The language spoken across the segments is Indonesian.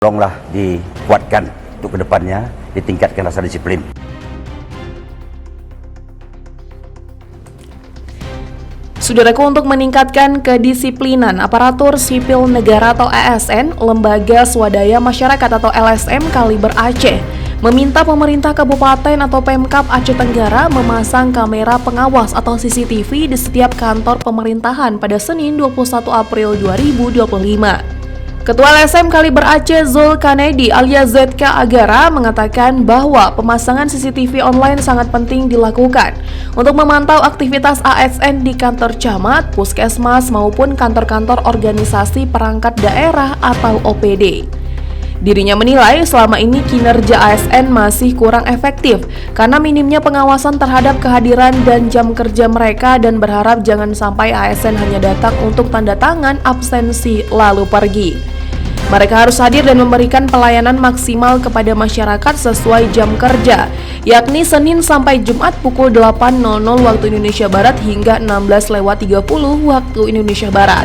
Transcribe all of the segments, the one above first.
Tolonglah dikuatkan untuk kedepannya, ditingkatkan rasa disiplin. Saudaraku, untuk meningkatkan kedisiplinan Aparatur Sipil Negara atau ASN, Lembaga Swadaya Masyarakat atau LSM Kaliber Aceh meminta Pemerintah Kabupaten atau Pemkab Aceh Tenggara memasang kamera pengawas atau CCTV di setiap kantor pemerintahan pada Senin 21 April 2025. Ketua LSM Kaliber Aceh Zoel Kanedi alias ZK Agara mengatakan bahwa pemasangan CCTV online sangat penting dilakukan untuk memantau aktivitas ASN di kantor camat, puskesmas maupun kantor-kantor Organisasi Perangkat Daerah atau OPD. Dirinya menilai selama ini kinerja ASN masih kurang efektif karena minimnya pengawasan terhadap kehadiran dan jam kerja mereka, dan berharap jangan sampai ASN hanya datang untuk tanda tangan absensi lalu pergi. Mereka harus hadir dan memberikan pelayanan maksimal kepada masyarakat sesuai jam kerja, yakni Senin sampai Jumat pukul 8.00 waktu Indonesia Barat hingga 16.30 waktu Indonesia Barat.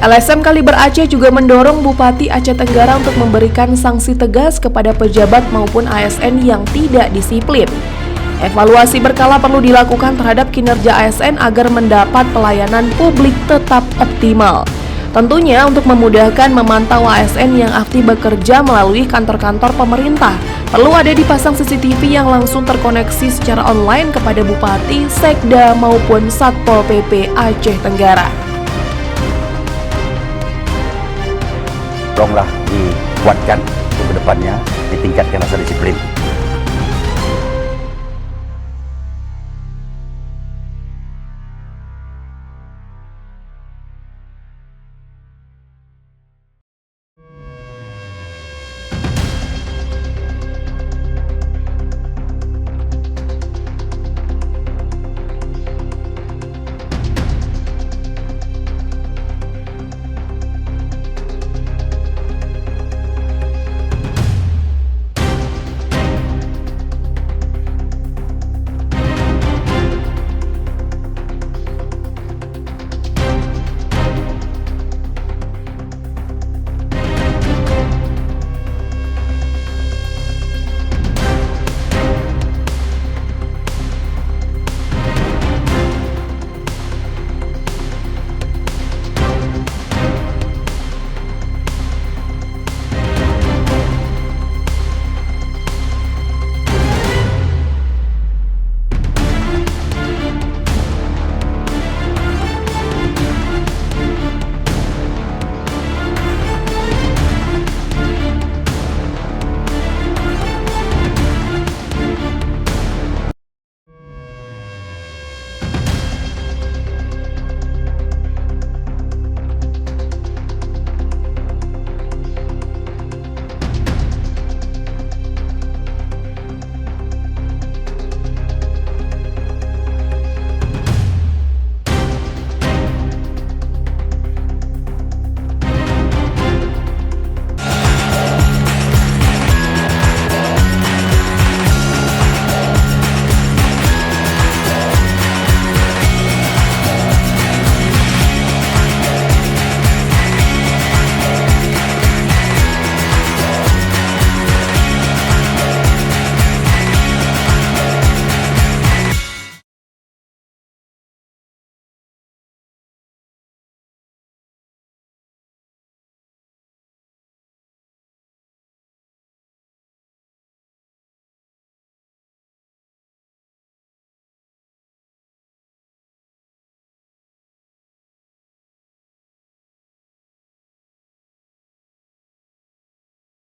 LSM Kaliber Aceh juga mendorong Bupati Aceh Tenggara untuk memberikan sanksi tegas kepada pejabat maupun ASN yang tidak disiplin. Evaluasi berkala perlu dilakukan terhadap kinerja ASN agar mendapat pelayanan publik tetap optimal. Tentunya untuk memudahkan memantau ASN yang aktif bekerja melalui kantor-kantor pemerintah, perlu ada dipasang CCTV yang langsung terkoneksi secara online kepada Bupati, Sekda maupun Satpol PP Aceh Tenggara. Tolonglah dikuatkan untuk kedepannya, ditingkatkan rasa disiplin.